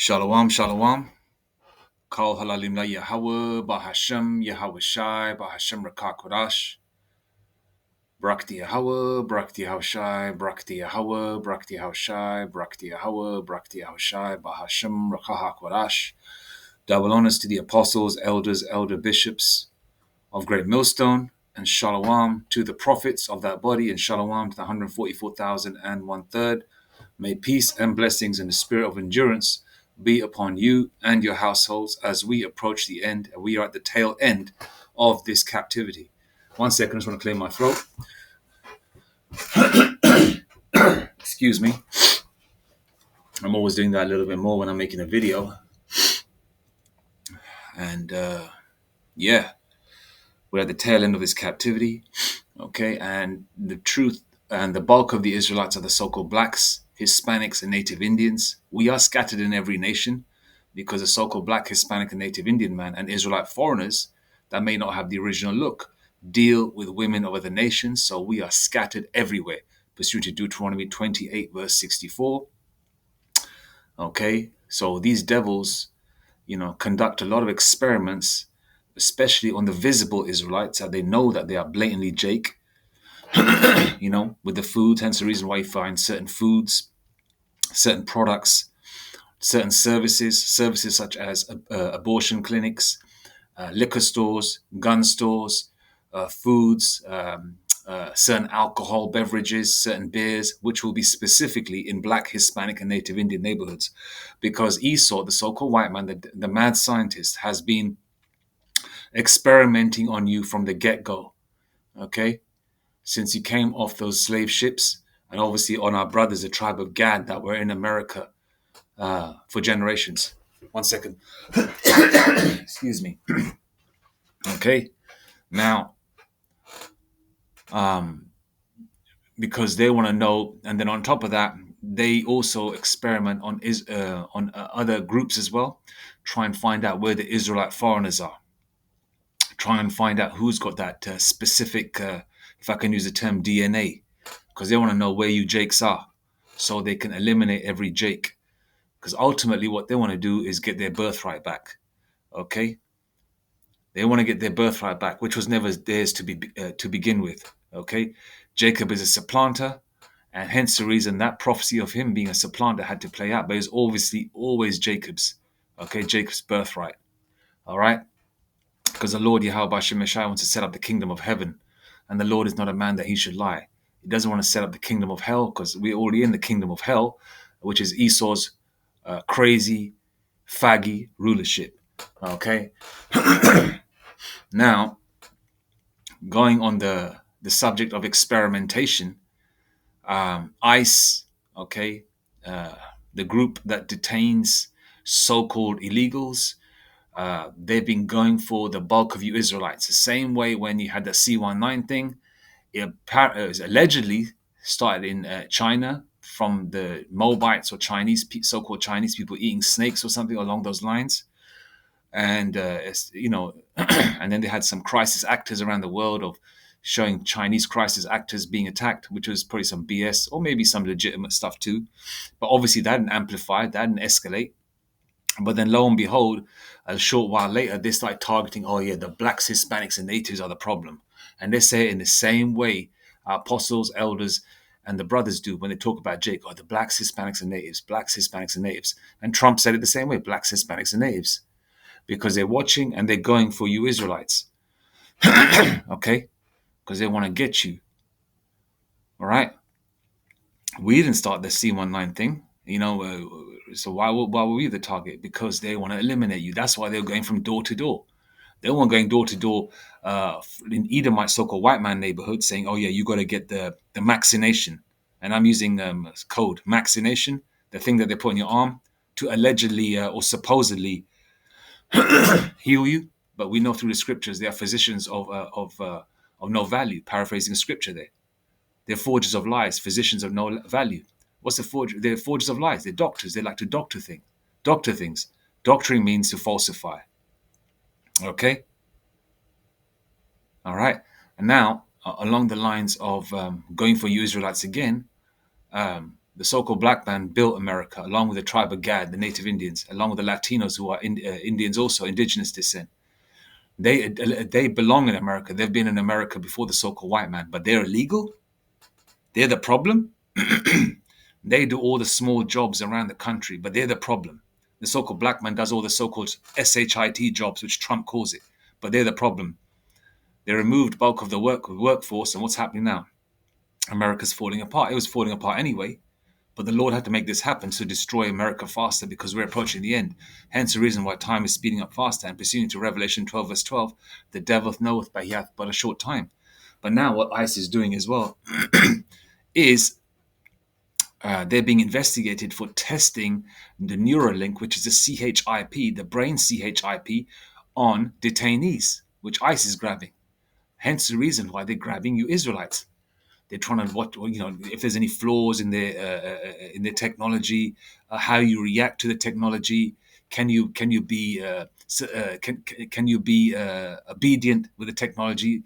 Shalom, shalom. Kol halalim la Yahweh, Bahashem, Yahweh Shai, Bahashem Rakak Kodash. Brakti Yahweh, Brakti Yahweh Shai, Brakti Yahweh, Brakti Yahweh Shai, Brakti Yahweh, Brakti Yahweh Shai, Bahashem Rakak Kodash. Double honors to the apostles, elders, elder bishops of Great Millstone, and shalom to the prophets of that body, and shalom to the 144,000 and one-third. May peace and blessings and the spirit of endurance be upon you and your households as we approach the end. We are at the tail end of this captivity. 1 second, I just want to clear my throat. Excuse me. I'm always doing that a little bit more when I'm making a video. And yeah, we're at the tail end of this captivity. Okay, and the truth and the bulk of the Israelites are the so-called blacks, Hispanics, and Native Indians. We are scattered in every nation because the so-called black, Hispanic, and Native Indian man and Israelite foreigners that may not have the original look deal with women of other nations. So we are scattered everywhere, pursuant to Deuteronomy 28, verse 64. Okay, so these devils, conduct a lot of experiments, especially on the visible Israelites, that they know that they are blatantly Jake, with the foods. Hence the reason why you find certain foods, certain products, certain services such as abortion clinics, liquor stores, gun stores, foods, certain alcohol beverages, certain beers, which will be specifically in black, Hispanic, and Native Indian neighborhoods. Because Esau, the so-called white man, the mad scientist, has been experimenting on you from the get-go, okay? Since he came off those slave ships, and obviously on our brothers, the tribe of Gad, that were in America for generations. 1 second. Excuse me. Okay. Now, because they want to know, and then on top of that, they also experiment on other groups as well, try and find out where the Israelite foreigners are, try and find out who's got that specific, if I can use the term, DNA, because they want to know where you Jakes are, so they can eliminate every Jake. Because ultimately, what they want to do is get their birthright back. Okay, they want to get their birthright back, which was never theirs to begin with. Okay, Jacob is a supplanter, and hence the reason that prophecy of him being a supplanter had to play out. But it's obviously always Jacob's. Okay, Jacob's birthright. All right, because the Lord Yahweh Shemeshai wants to set up the kingdom of heaven, and the Lord is not a man that he should lie. He doesn't want to set up the kingdom of hell, because we're already in the kingdom of hell, which is Esau's crazy, faggy rulership. Okay. Now, going on the subject of experimentation, ICE, okay, the group that detains so-called illegals, they've been going for the bulk of you Israelites. The same way when you had the C-19 thing, it was allegedly started in China from the Moabites or Chinese, so-called Chinese people eating snakes or something along those lines. And, and then they had some crisis actors around the world of showing Chinese crisis actors being attacked, which was probably some BS or maybe some legitimate stuff too. But obviously that didn't amplify, that didn't escalate. But then lo and behold, a short while later, they started targeting, oh yeah, the blacks, Hispanics, and natives are the problem. And they say it in the same way our apostles, elders, and the brothers do when they talk about Jake, oh, the blacks, Hispanics, and natives, blacks, Hispanics, and natives. And Trump said it the same way, blacks, Hispanics, and natives. Because they're watching and they're going for you Israelites. Okay? Because they want to get you. All right? We didn't start the C-19 thing. So why were we the target? Because they want to eliminate you. That's why they're going from door to door. They weren't going door to door in Edomite so-called white man neighborhood saying, oh yeah, you got to get the vaccination. And I'm using code vaccination, the thing that they put on your arm to allegedly or supposedly heal you. But we know through the scriptures they are physicians of no value. Paraphrasing scripture there. They're forgers of lies, physicians of no value. What's the forger? They're forgers of lies. They're doctors. They like to doctor things. Doctoring means to falsify. Okay? All right. And now, along the lines of going for you Israelites again, the so-called black man built America, along with the tribe of Gad, the native Indians, along with the Latinos who are Indians also, indigenous descent. They belong in America. They've been in America before the so-called white man, but they're illegal. They're the problem. They do all the small jobs around the country, but they're the problem. The so-called black man does all the so-called SHIT jobs, which Trump calls it, but they're the problem. They removed bulk of the workforce, and what's happening now? America's falling apart. It was falling apart anyway, but the Lord had to make this happen to destroy America faster because we're approaching the end. Hence the reason why time is speeding up faster. And pursuing to Revelation 12, verse 12, the devil knoweth that he hath but a short time. But now what ICE is doing as well is they're being investigated for testing the Neuralink, which is the CHIP, the brain CHIP, on detainees, which ICE is grabbing. Hence the reason why they're grabbing you Israelites. They're trying to if there's any flaws in their technology, how you react to the technology. Can you be obedient with the technology?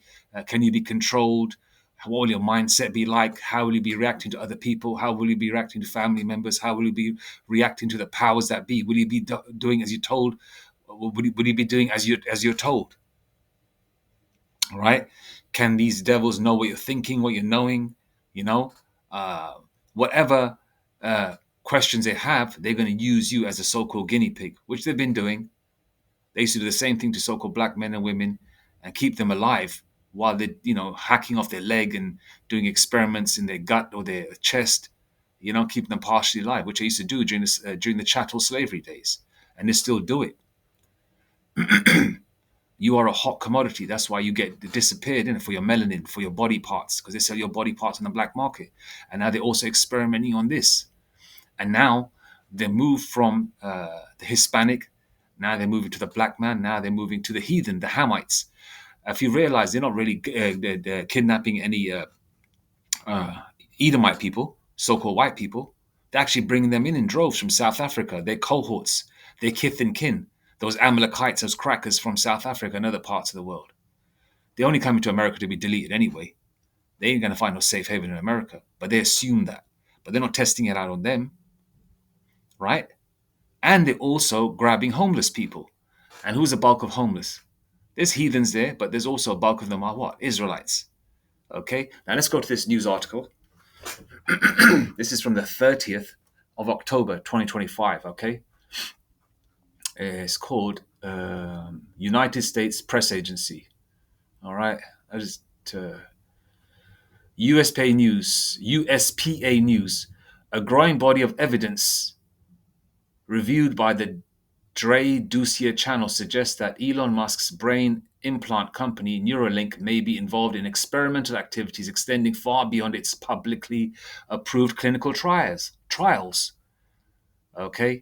Can you be controlled? What will your mindset be like? How will you be reacting to other people? How will you be reacting to family members? How will you be reacting to the powers that be? Will you be doing as you're told? Will you be doing as you're told? Right? Can these devils know what you're thinking, what you're knowing? You know, uh, whatever questions they have, they're going to use you as a so-called guinea pig, which they've been doing. They used to do the same thing to so-called black men and women and keep them alive while they're, hacking off their leg and doing experiments in their gut or their chest, keeping them partially alive, which they used to do during the chattel slavery days. And they still do it. You are a hot commodity. That's why you get disappeared in for your melanin, for your body parts, because they sell your body parts on the black market. And now they're also experimenting on this. And now they move from the Hispanic, now they're moving to the black man, now they're moving to the heathen, the Hamites. If you realize they're not really they're kidnapping any Edomite people, so-called white people, they're actually bringing them in droves from South Africa. They're cohorts, they're kith and kin. Those Amalekites, those crackers from South Africa and other parts of the world. They're only coming to America to be deleted anyway. They ain't going to find no safe haven in America, but they assume that. But they're not testing it out on them, right? And they're also grabbing homeless people. And who's the bulk of homeless? There's heathens there, but there's also a bulk of them are what? Israelites. Okay, now let's go to this news article. This is from the 30th of October, 2025, okay? It's called United States Press Agency. All right, I just USPA News, a growing body of evidence reviewed by the Dre Ducia channel suggests that Elon Musk's brain implant company Neuralink may be involved in experimental activities extending far beyond its publicly approved clinical trials. Okay,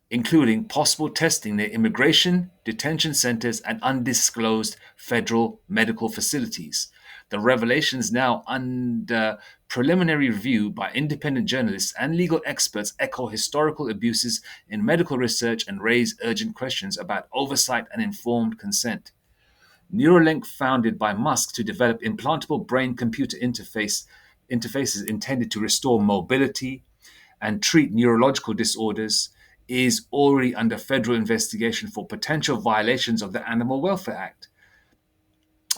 including possible testing near immigration, detention centers, and undisclosed federal medical facilities. The revelations now under preliminary review by independent journalists and legal experts echo historical abuses in medical research and raise urgent questions about oversight and informed consent. Neuralink, founded by Musk to develop implantable brain-computer interfaces intended to restore mobility and treat neurological disorders, is already under federal investigation for potential violations of the Animal Welfare Act.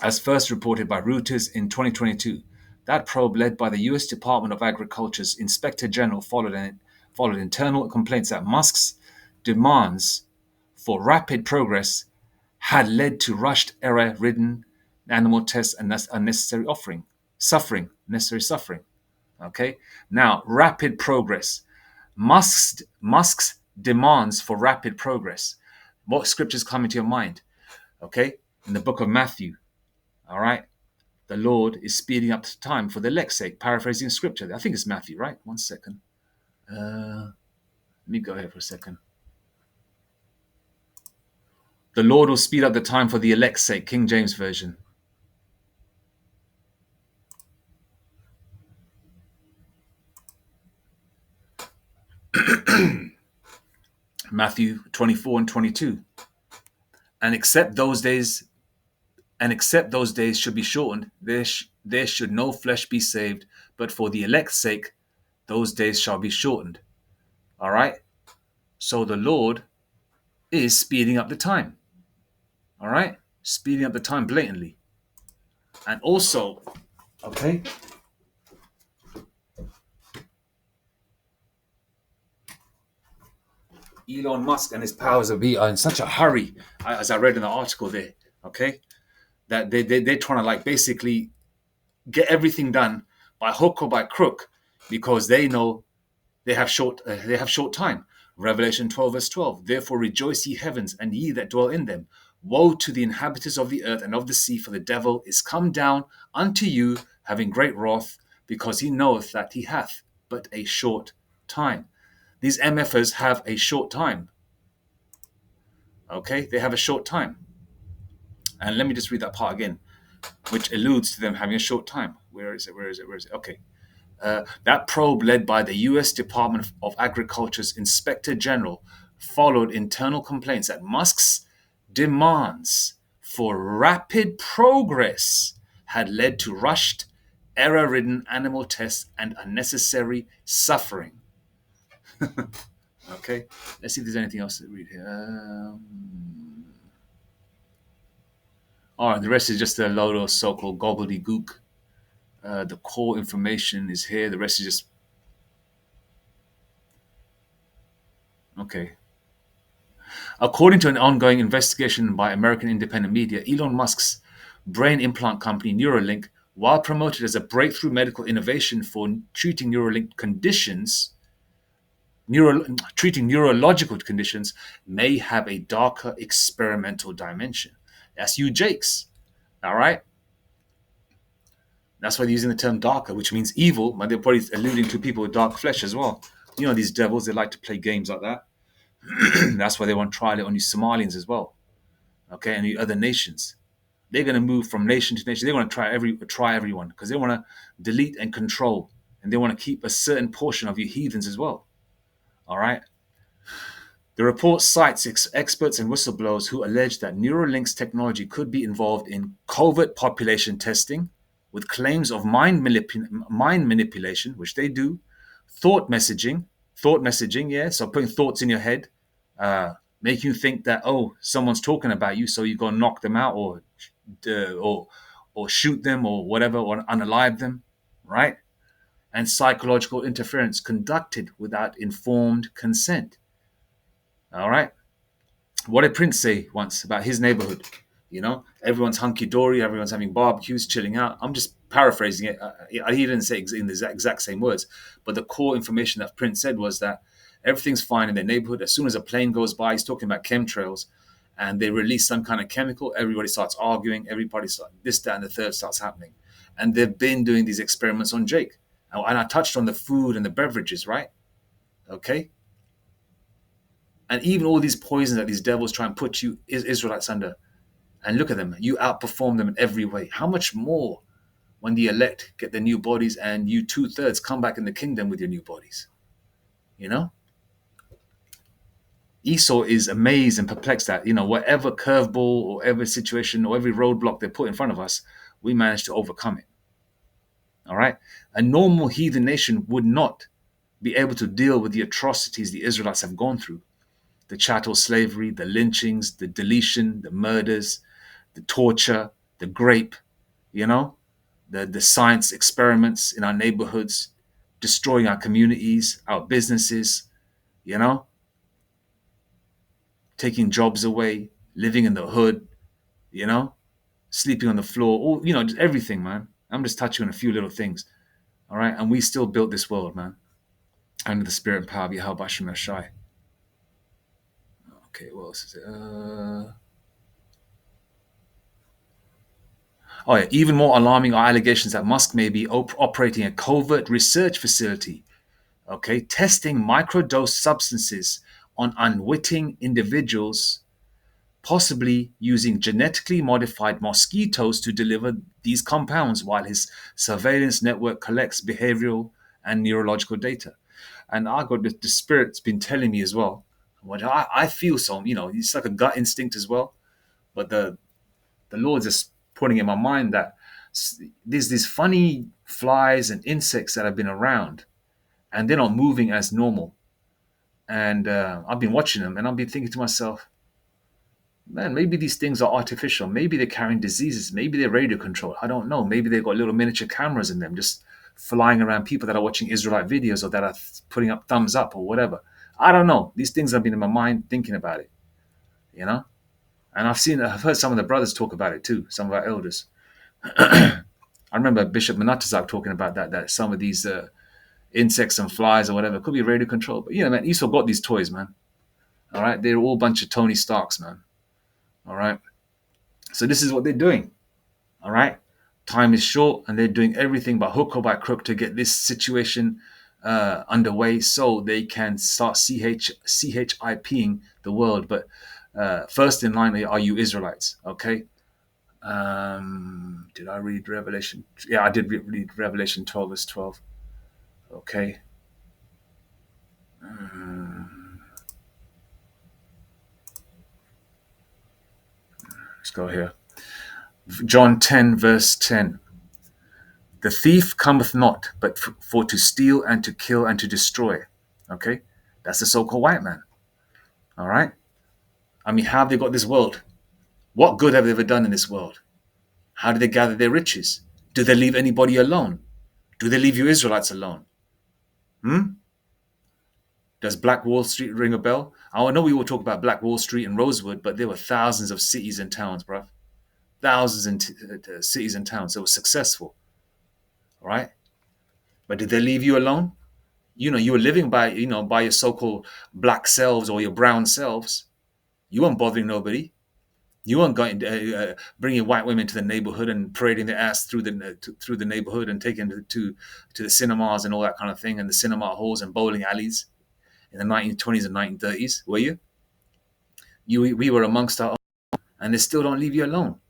As first reported by Reuters in 2022, that probe, led by the U.S. Department of Agriculture's Inspector General, followed internal complaints that Musk's demands for rapid progress had led to rushed, error-ridden animal tests and unnecessary suffering. Okay, now rapid progress. Musk's demands for rapid progress. What scriptures come into your mind? Okay, in the book of Matthew. All right, the Lord is speeding up time for the elect's sake. Paraphrasing scripture. I think it's Matthew, right? 1 second. Let me go here for a second. The Lord will speed up the time for the elect's sake. King James Version. Matthew 24 and 22. And except those days should be shortened, there should no flesh be saved, but for the elect's sake those days shall be shortened. All right. So the Lord is speeding up the time. All right. Speeding up the time blatantly. And also, okay, Elon Musk and his powers of be are in such a hurry, as I read in the article there, okay, that they're trying to like basically get everything done by hook or by crook because they know they have short time. Revelation 12 verse 12. Therefore rejoice ye heavens and ye that dwell in them. Woe to the inhabitants of the earth and of the sea, for the devil is come down unto you, having great wrath, because he knoweth that he hath but a short time. These MFers have a short time. Okay, they have a short time. And let me just read that part again, which alludes to them having a short time. Where is it? Where is it? Where is it? Okay. That probe, led by the U.S. Department of Agriculture's Inspector General, followed internal complaints that Musk's demands for rapid progress had led to rushed, error ridden animal tests and unnecessary suffering. Okay, let's see if there's anything else to read here. All right, the rest is just a load of so called gobbledygook. The core information is here, the rest is just okay. According to an ongoing investigation by American independent media, Elon Musk's brain implant company Neuralink, while promoted as a breakthrough medical innovation for treating neurological conditions, may have a darker experimental dimension. That's you, Jakes. All right. That's why they're using the term darker, which means evil, but they're probably alluding to people with dark flesh as well. You know, these devils, they like to play games like that. That's why they want to trial it on you Somalians as well. Okay, and the other nations. They're going to move from nation to nation. They want to try everyone because they want to delete and control, and they want to keep a certain portion of you heathens as well. All right. The report cites experts and whistleblowers who allege that Neuralink's technology could be involved in covert population testing, with claims of mind manipulation, which they do, thought messaging, yeah, so putting thoughts in your head, making you think that someone's talking about you, so you go knock them out uh, or or shoot them or whatever or unalive them, right? And psychological interference conducted without informed consent. All right. What did Prince say once about his neighborhood? You know, everyone's hunky dory, everyone's having barbecues, chilling out. I'm just paraphrasing it. He didn't say in the exact same words, but the core information that Prince said was that everything's fine in their neighborhood. As soon as a plane goes by, he's talking about chemtrails, and they release some kind of chemical, everybody starts arguing, everybody starts this, that, and the third starts happening. And they've been doing these experiments on Jake. And I touched on the food and the beverages, right? Okay. And even all these poisons that these devils try and put you Israelites under. And look at them. You outperform them in every way. How much more when the elect get their new bodies and you 2/3 come back in the kingdom with your new bodies? You know? Esau is amazed and perplexed at, whatever curveball or every situation or every roadblock they put in front of us, we manage to overcome it. All right? A normal heathen nation would not be able to deal with the atrocities the Israelites have gone through. The chattel slavery, the lynchings, the deletion, the murders, the torture, the grape, the science experiments in our neighborhoods, destroying our communities, our businesses, you know, taking jobs away, living in the hood, you know, sleeping on the floor, just everything, man. I'm just touching on a few little things, all right? And we still built this world, man, under the spirit and power of Yahweh Hashem Shai. Okay, what else is it? Oh, yeah. Even more alarming are allegations that Musk may be operating a covert research facility, okay, testing microdose substances on unwitting individuals, possibly using genetically modified mosquitoes to deliver these compounds while his surveillance network collects behavioral and neurological data. And I got the spirit's been telling me as well. What I feel it's like a gut instinct as well. But the Lord's just putting in my mind that there's these funny flies and insects that have been around, and they're not moving as normal. And I've been watching them, and I've been thinking to myself, man, maybe these things are artificial. Maybe they're carrying diseases. Maybe they're radio controlled. I don't know. Maybe they've got little miniature cameras in them, just flying around people that are watching Israelite videos or that are putting up thumbs up or whatever. I don't know. These things have been in my mind thinking about it, you know. And I've heard some of the brothers talk about it too. Some of our elders. I remember Bishop Manatazak talking about that some of these insects and flies or whatever could be radio controlled. But man, Esau got these toys, man. All right, they're all a bunch of Tony Starks, man. All right. So this is what they're doing. All right. Time is short, and they're doing everything by hook or by crook to get this situation underway so they can start CHIPing the world. But first in line are you Israelites. Okay. Did I read Revelation? Yeah, I did read Revelation 12 verse 12. Okay. Let's go here. John 10 verse 10. The thief cometh not, but for to steal and to kill and to destroy. Okay? That's the so-called white man. All right? I mean, how have they got this world? What good have they ever done in this world? How do they gather their riches? Do they leave anybody alone? Do they leave you Israelites alone? Does Black Wall Street ring a bell? I know we will talk about Black Wall Street and Rosewood, but there were thousands of cities and towns, bruv. Thousands of cities and towns that were successful. All right? But did they leave you alone? You were living by your so-called black selves or your brown selves. You weren't bothering nobody. You weren't going bringing white women to the neighborhood and parading their ass through the neighborhood and taking them to the cinemas and all that kind of thing, and the cinema halls and bowling alleys in the 1920s and 1930s, were you? We were amongst our own, and they still don't leave you alone.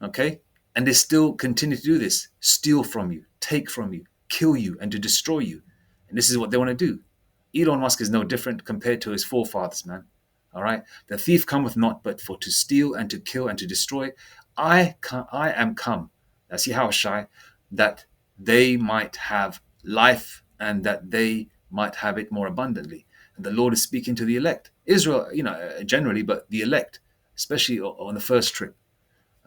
Okay? And they still continue to do this, steal from you, take from you, kill you, and to destroy you. And this is what they want to do. Elon Musk is no different compared to his forefathers, man. All right? The thief cometh not but for to steal and to kill and to destroy. I am come, that's Yahushai, that they might have life and that they might have it more abundantly. And the Lord is speaking to the elect. Israel, generally, but the elect, especially on the first trip.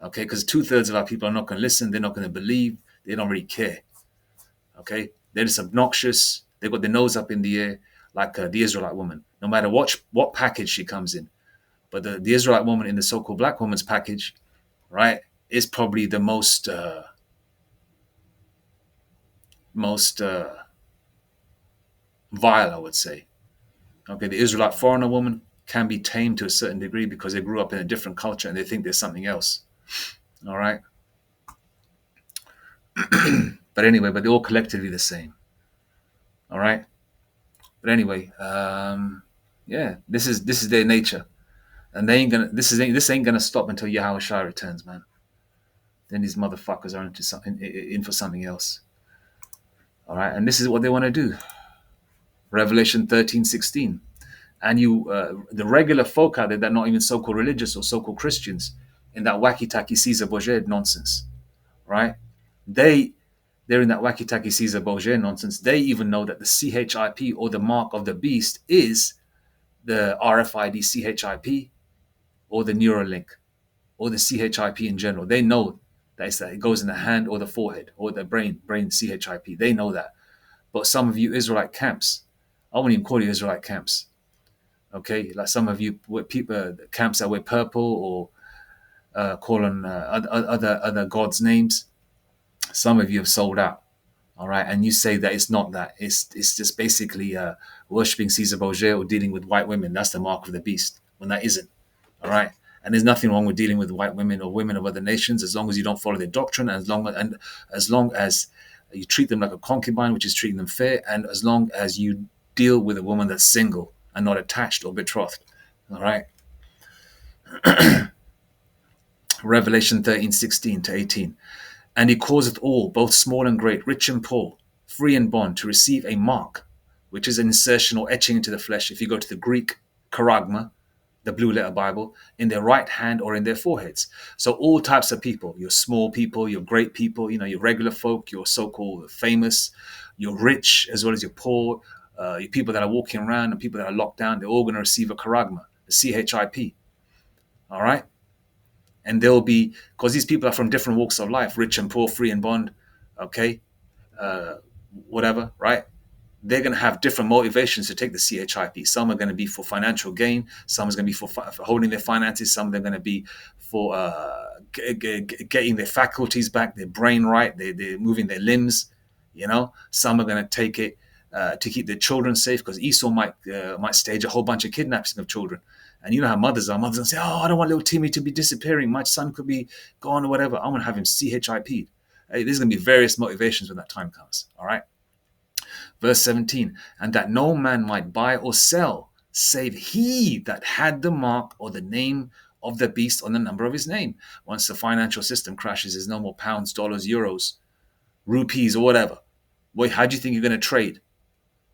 Okay, because 2/3 of our people are not going to listen. They're not going to believe. They don't really care. Okay, they're just obnoxious. They've got their nose up in the air, like the Israelite woman. No matter what package she comes in, but the Israelite woman in the so-called black woman's package, right, is probably the most vile, I would say. Okay, the Israelite foreigner woman can be tamed to a certain degree because they grew up in a different culture and they think there's something else. All right. But anyway, they're all collectively the same. All right. But anyway, yeah, this is their nature, and they ain't gonna. This ain't gonna stop until Yahweh Shai returns, man. Then these motherfuckers are in for something else. All right, and this is what they want to do. Revelation 13:16, and the regular folk out there that are not even so-called religious or so-called Christians in that wacky-tacky Caesar Borgia nonsense, right? They're in that wacky-tacky Caesar Borgia nonsense. They even know that the CHIP or the mark of the beast is the RFID CHIP or the Neuralink or the CHIP in general. They know that it goes in the hand or the forehead or the brain CHIP. They know that. But some of you Israelite camps, I won't even call you Israelite camps. Okay, like some of you people camps that wear purple or call on other gods' names. Some of you have sold out. All right, and you say that it's not that. It's just basically worshiping Caesar Borgia or dealing with white women. That's the mark of the beast, when that isn't. All right, and there's nothing wrong with dealing with white women or women of other nations as long as you don't follow their doctrine, and as long as you treat them like a concubine, which is treating them fair, and as long as you deal with a woman that's single and not attached or betrothed. All right. Revelation 13:16-18. And he causeth all, both small and great, rich and poor, free and bond, to receive a mark, which is an insertion or etching into the flesh, if you go to the Greek charagma, the blue letter Bible, in their right hand or in their foreheads. So all types of people, your small people, your great people, your regular folk, your so-called famous, You're rich as well as you're poor. Your people that are walking around and people that are locked down, they're all going to receive a charagma, a CHIP. All right. And they'll be, because these people are from different walks of life, rich and poor, free and bond, okay, uh, whatever, right? They're going to have different motivations to take the CHIP. Some are going to be for financial gain. Some is going to be for holding their finances. Some they're going to be for getting their faculties back, their brain right. They're moving their limbs. Some are going to take it to keep their children safe, because Esau might stage a whole bunch of kidnapping of children. And you know how mothers are. Mothers will say, "Oh, I don't want little Timmy to be disappearing. My son could be gone or whatever. I want to have him CHIP." Hey, there's going to be various motivations when that time comes. All right. Verse 17, and that no man might buy or sell, save he that had the mark or the name of the beast on the number of his name. Once the financial system crashes, there's no more pounds, dollars, euros, rupees, or whatever. Boy, how do you think you're going to trade?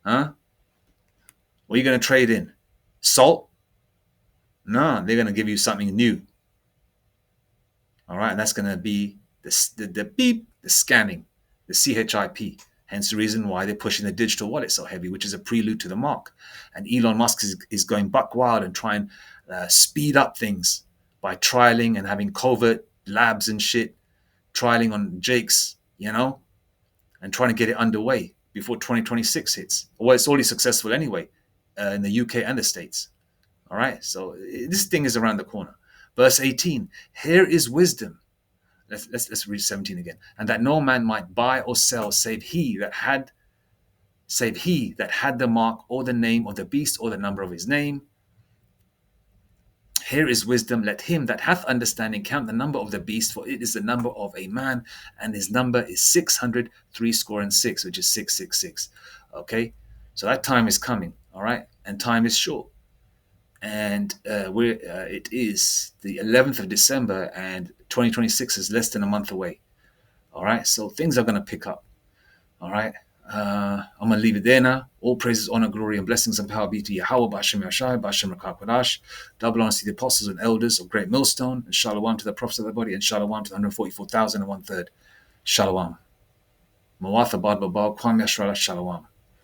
Huh? What are you going to trade in? Salt? No, they're going to give you something new. All right, and that's going to be the beep, the scanning, the CHIP. Hence the reason why they're pushing the digital wallet so heavy, which is a prelude to the mark. And Elon Musk is going buck wild and trying speed up things by trialing and having covert labs and shit, trialing on Jake's, and trying to get it underway before 2026 hits. Well, it's already successful anyway in the UK and the States. All right, so this thing is around the corner. Verse 18, here is wisdom. Let's read 17 again. And that no man might buy or sell save he that had the mark or the name of the beast or the number of his name. Here is wisdom. Let him that hath understanding count the number of the beast, for it is the number of a man, and his number is 600, threescore and six, which is 666. Okay, so that time is coming. All right, and time is short. And it is the 11th of December, and 2026 is less than a month away. All right, so things are going to pick up. All right, I'm going to leave it there now. All praises, honor, glory, and blessings and power be to Yahweh, Bashem Yashai, Bashem Rakakadash. Double honor to the apostles and elders of Great Millstone, and shalom to the prophets of the body, and shalom to the 144,000 and one third. Shalom. Mawatha Bad Babal, Kwam Yashra, shalom.